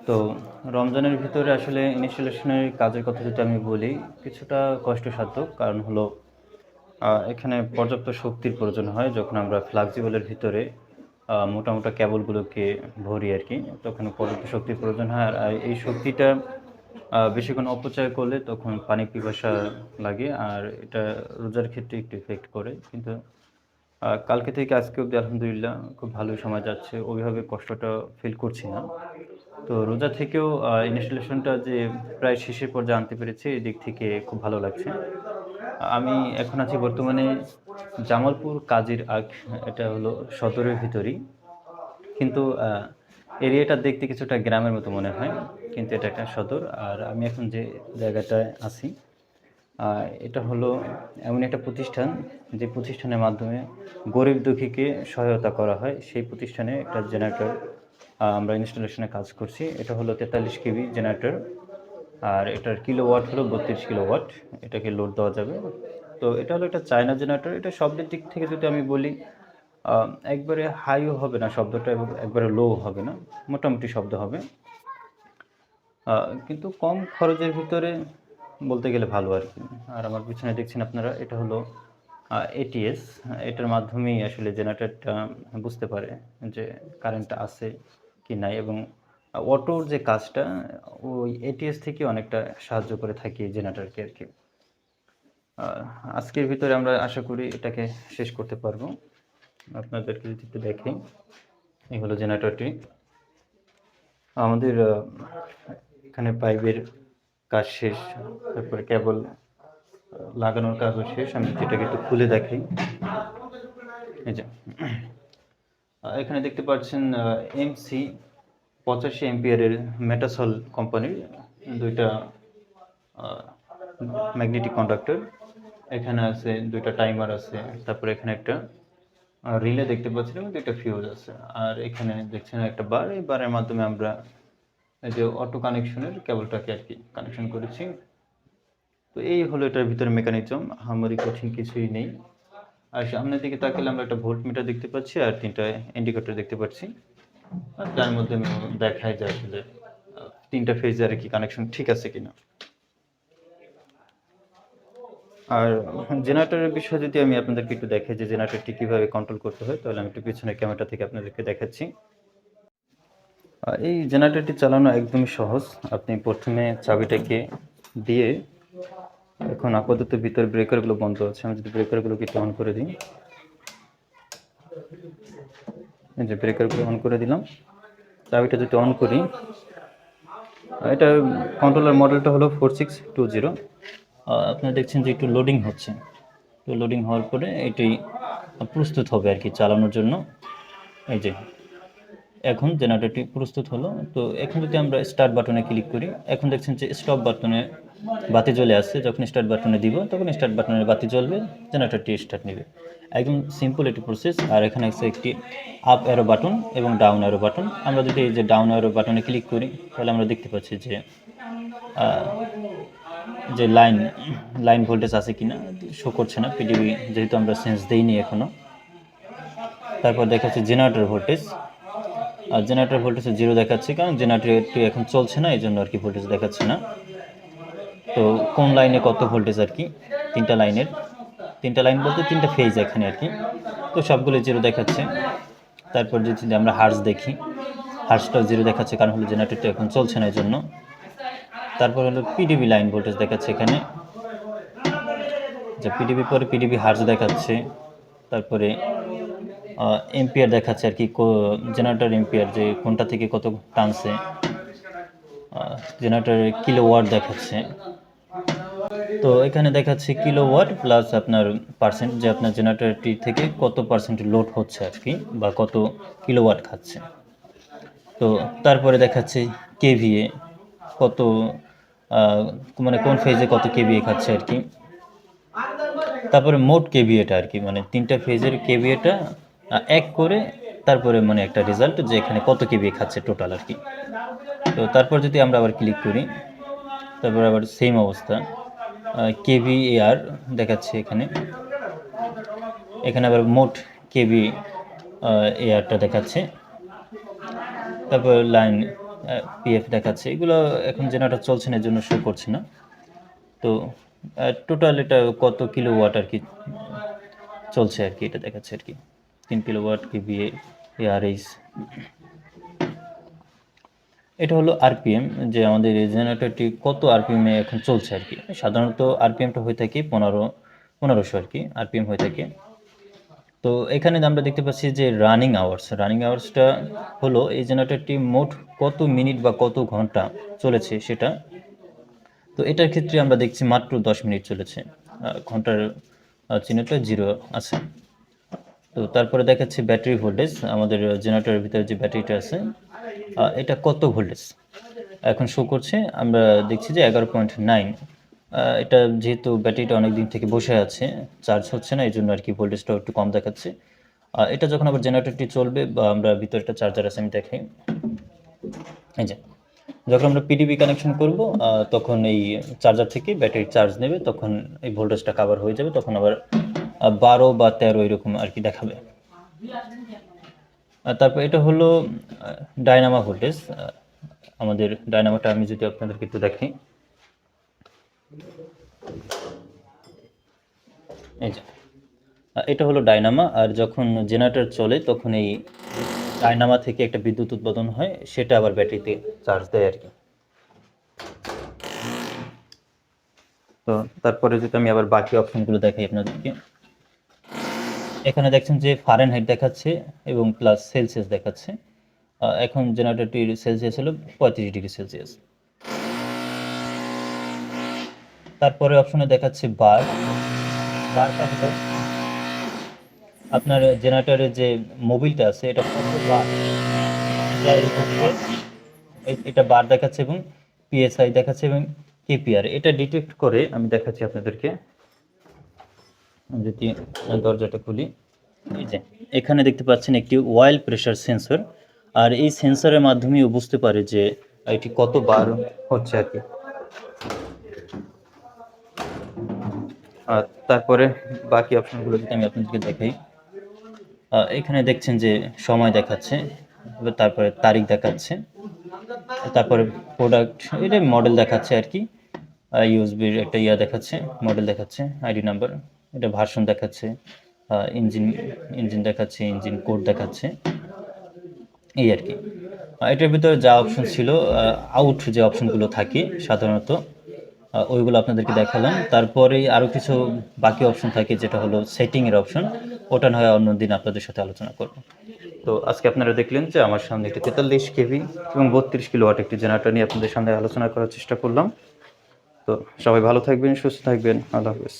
তো রমজানের ভিতরে আসলে ইনস্টলেশনের কাজের কথা যদি আমি বলি, কিছুটা কষ্টসাধ্য। কারণ হলো এখানে পর্যাপ্ত শক্তির প্রয়োজন হয় যখন আমরা ফ্লাক্সিবলের ভিতরে মোটা, মোটা কেবলগুলোকে ভরি আরকি। তখন পর্যাপ্ত শক্তির প্রয়োজন হয়। আর এই শক্তিটা বেশিক্ষণ অপচয় করলে তখন পানি পিপাসা লাগে। আর এটা রোজার ক্ষেত্রে একটু ইফেক্ট করে। কিন্তু কালকে থেকে আজকে অবধি আলহামদুলিল্লাহ খুব ভালোই সময় যাচ্ছে। ওইভাবে কষ্টটা ফিল করছি না। তো রোজা থেকেও ইনস্টলেশনটা যে প্রায় শেষের পর্যায়ে আনতে পেরেছি, এদিক থেকে খুব ভালো লাগছে। আমি এখন আছি বর্তমানে জামালপুর কাজীর আগ। এটা হলো সদরের ভিতরেই। কিন্তু এরিয়াটা দেখতে কিছুটা গ্রামের মতো মনে হয়। কিন্তু এটা একটা সদর। আর আমি এখন যে জায়গাটায় আছি, এটা হলো এমন একটা প্রতিষ্ঠান, যে প্রতিষ্ঠানের মাধ্যমে গরিব দুঃখীকে সহায়তা করা হয়। সেই প্রতিষ্ঠানে একটা জেনারেটর আমরা ইনস্টলেশনের কাজ করছি। এটা হলো 43 কেভি জেনারেটর। আর এটার কিলোওয়াট হলো 32 কিলোওয়াট। এটাকে লোড দেওয়া যাবে। তো এটা হলো একটা চায়না জেনারেটর। এটা শব্দের দিক থেকে যদি আমি বলি, আ একবারে হাইও হবে না শব্দটা এবং একবারে লোও হবে না। মোটামুটি শব্দ হবে। আ কিন্তু কম খরচের ভিতরে বলতে গেলে ভালো আরকি। আর আমার পিছনে দেখছেন আপনারা, এটা হলো এটিএস। এটার মাধ্যমেই আসলে জেনারেটরটা বুঝতে পারে যে কারেন্টটা আছে কি নাই, এবং অটোর যে কাজটা ওই এটিএস থেকে অনেকটা সাহায্য করে থাকি জেনারেটরকে আরকি। আ আজকের ভিতরে আমরা আশা করি এটাকে শেষ করতে পারবো। আপনাদেরকে যদি একটু দেখাই, এই হলো জেনারেটরটি। আমাদের এখানে পাইপের কাজ শেষ, তারপরে কেবল লাগানোর কাজও শেষ। আমি যদি এটাকে একটু খুলে দেখাই, এই যে এখানে দেখতে পাচ্ছেন এমসি 85 অ্যাম্পিয়ারের মেটাসল কোম্পানির ২টা ম্যাগনেটিক কন্ডাক্টর। এখানে আছে ২টা টাইমার আছে, তারপরে এখানে একটা রিলে দেখতে পাচ্ছেন এবং ২টা ফিউজ আছে। আর এখানে দেখছেন একটা বার, এই বারের মাধ্যমে আমরা এই যে অটো কানেকশনের কেবলটাকে আরকি কানেকশন করেছি। তো এই হলো এটার ভিতরে মেকানিজম, আহামরি কঠিন কিছুই নেই। আর সামনের দিকে তাকালে আমরা একটা ভোল্টমিটার দেখতে পাচ্ছি আর ৩টা ইন্ডিকেটর দেখতে পাচ্ছি। আর যার মধ্যে দেখায় যে আসলে ৩টা ফেজে আর কি কানেকশন ঠিক আছে কিনা। আর জেনারেটরের বিষয়ে যদি আমি আপনাদেরকে একটু দেখাই যে জেনারেটরটি কিভাবে কন্ট্রোল করতে হয়, তাহলে আমি একটু পিছনের ক্যামেরাটা থেকে আপনাদেরকে দেখাচ্ছি। এই জেনারেটরটি চালানো একদমই সহজ। আপনি প্রথমে চাবিটাকে দিয়ে, এখন আপাতত ভিতরে ব্রেকারগুলো বন্ধ আছে। আমি যদি ব্রেকারগুলোকে একটু অন করে দিই, এই যে ব্রেকারগুলো অন করে দিলাম। চাবিটা যদি অন করি, এটা কন্ট্রোলার মডেলটা হলো 4620। আপনারা দেখছেন যে একটু লোডিং হচ্ছে। তো লোডিং হওয়ার পরে এটি প্রস্তুত হবে আর কি চালানোর জন্য। এই যে এখন জেনারেটরটি প্রস্তুত হলো। তো এখন যদি আমরা স্টার্ট বাটনে ক্লিক করি, এখন দেখছেন যে স্টপ বাটনে বাতি জ্বলে আসছে। যখন স্টার্ট বাটনে দিব তখন স্টার্ট বাটনের বাতি জ্বলবে, জেনারেটরটি স্টার্ট নেবে। একদম সিম্পল একটি প্রসেস। আর এখানে আছে একটি আপ অ্যারো বাটন এবং ডাউন অ্যারো বাটন। আমরা যদি এই যে ডাউন অ্যারো বাটনে ক্লিক করি, তাহলে আমরা দেখতে পাচ্ছি যে যে লাইন ভোল্টেজ আছে কিনা শো করছে না, পিডিবি যেহেতু আমরা সেন্স দেইনি এখনো। তারপর দেখাচ্ছে জেনারেটর ভোল্টেজ, আর জেনারেটর ভোল্টেজ 0 দেখাচ্ছে, কারণ জেনারেটরটি এখন চলছে না, এই জন্য আর কি ভোল্টেজ দেখাচ্ছে না। তো কোন লাইনে কত ভোল্টেজ আর কি, 3টা লাইনের, 3টা লাইন বলতে 3টা ফেজ এখানে আর কি। তো সবগুলো 0 দেখাচ্ছে। তারপর যদি আমরা হার্জ দেখি, হার্জটাও 0 দেখাচ্ছে, কারণ হলো জেনারেটরটি এখন চলছে না এই জন্য। তারপর হলো পিডিবি লাইন ভোল্টেজ দেখাচ্ছে এখানে, যে পিডিবি পরে পিডিবি হার্জ দেখাচ্ছে। তারপরে এম্পিয়ার দেখাচ্ছে আর কি, জেনারেটর এম্পিয়ার যে কোনটা থেকে কত টানছে। জেনারেটরের কিলোওয়াট দেখাচ্ছে। তো এখানে দেখাচ্ছে কিলোওয়াট প্লাস আপনার পার্সেন্ট, যে আপনার জেনারেটরটি থেকে কত পার্সেন্ট লোড হচ্ছে আর কি, বা কত কিলোওয়াট খাচ্ছে। তো তারপরে দেখাচ্ছে কেভিএ, কত মানে কোন ফেজে কত কেভিএ খাচ্ছে আর কি। তারপরে মোট কেভিএটা আর কি, মানে 3টা ফেজের কেভিএটা এক করে তারপরে মানে একটা রেজাল্ট যে এখানে কত কেভিএ খাচ্ছে টোটাল আর কি। তো তারপর যদি আমরা আবার ক্লিক করি, তারপর আবার সেম অবস্থা, কেভিএআর দেখাচ্ছে এখানে। এখানে আবার মোট কেভি এআরটা দেখাচ্ছে। তারপর লাইন পিএফ দেখাচ্ছে, এগুলো এখন জেনারেটর চলছে না, এর জন্য শো করছে না। তো টোটাল এটা কত কিলোওয়াট আর কি চলছে আর কি, এটা দেখাচ্ছে আর কি 3 কিলোওয়াট কেভিএ এআরএইচ। এটা হলো আরপিএম, যে আমাদের এই জেনারেটরটি কত আরপিএম এ এখন চলছে আর কি। সাধারণত আরপিএমটা হয়ে থাকে 1500 আর কি আরপিএম হয়ে থাকে। তো এখানে আমরা দেখতে পাচ্ছি যে রানিং আওয়ার্সটা হলো এই জেনারেটরটি মোট কত মিনিট বা কত ঘন্টা চলেছে সেটা। তো এটার ক্ষেত্রে আমরা দেখছি মাত্র 10 মিনিট চলেছে, ঘন্টার চিহ্নটা 0 আছে। তো তারপরে দেখাচ্ছি ব্যাটারি ভোল্টেজ, আমাদের জেনারেটরের ভিতরে যে ব্যাটারিটা আছে এটা কত ভোল্টেজ এখন শো করছে। আমরা দেখছি যে 11.9। এটা যেহেতু ব্যাটারিটা অনেক দিন থেকে বসে আছে, চার্জ হচ্ছে না, এই জন্য আর কি ভোল্টেজটা একটু কম দেখাচ্ছে। এটা যখন আবার জেনারেটরটি চলবে বা আমরা ভিতরে একটা চার্জার আছে আমি দেখাই, এই যে যখন আমরা পিডিবি কানেকশন করব তখন এই চার্জার থেকে ব্যাটারি চার্জ নেবে, তখন এই ভোল্টেজটা কভার হয়ে যাবে, তখন আবার 12 বা 13 এরকম আর কি দেখাবে। তারপর এটা হলো ডায়নামা ভোল্টেজ। আমাদের ডায়নামাটা আমি যদি আপনাদেরকে একটু দেখাই, এই যে এটা হলো ডায়নামা। আর যখন জেনারেটর চলে তখন এই ডায়নামা থেকে একটা বিদ্যুৎ উৎপাদন হয়, সেটা আবার ব্যাটারিতে চার্জ দেয় আর কি। তো তারপরে যদি আমি আবার বাকি অপশনগুলো দেখাই আপনাদেরকে, এখানে দেখছেন যে ফারেনহাইট দেখাচ্ছে এবং প্লাস সেলসিয়াস দেখাচ্ছে। এখন জেনারেটরটির সেলসিয়াস হলো 35 ডিগ্রি সেলসিয়াস। তারপরে অপশনে দেখাচ্ছে বারটা হলো আপনার জেনারেটরের যে মোবিলটা আছে এটা কত বার, এটা বার দেখাচ্ছে এবং পিএসআই দেখাচ্ছে এবং কেপিআর এটা ডিটেক্ট করে। আমি দেখাচ্ছি আপনাদেরকে, যদি দরজাটা খুলি, এই যে এখানে দেখতে পাচ্ছেন একটি অয়েল প্রেশার সেন্সর, আর এই সেন্সরের মাধ্যমেও বুঝতে পারে যে এটি কত বার হচ্ছে আর কি। আর তারপরে বাকি অপশনগুলো যদি আমি আপনাদেরকে দেখাই, এখানে দেখছেন যে সময় দেখাচ্ছে, তারপরে তারিখ দেখাচ্ছে, তারপরে প্রোডাক্ট এটা মডেল দেখাচ্ছে আর কি, ইউএসবির একটা দেখাচ্ছে, মডেল দেখাচ্ছে, আইডি নাম্বার, এটা ভার্সন দেখাচ্ছে, ইঞ্জিন দেখাচ্ছে, ইঞ্জিন কোড দেখাচ্ছে, এই আর কি। এটার ভিতরে যা অপশন ছিল, আউট যে অপশনগুলো থাকে সাধারণত ওইগুলো আপনাদেরকে দেখালাম। তারপরেই আরও কিছু বাকি অপশন থাকে, যেটা হলো সেটিংয়ের অপশন, ওটা না হয় অন্যদিন আপনাদের সাথে আলোচনা করব। তো আজকে আপনারা দেখলেন যে আমার সামনে একটি 43 কেভি এবং 32 কিলোওয়াট একটি জেনারেটর নিয়ে আপনাদের সামনে আলোচনা করার চেষ্টা করলাম। তো সবাই ভালো থাকবেন, সুস্থ থাকবেন, আল্লাহ হাফেজ।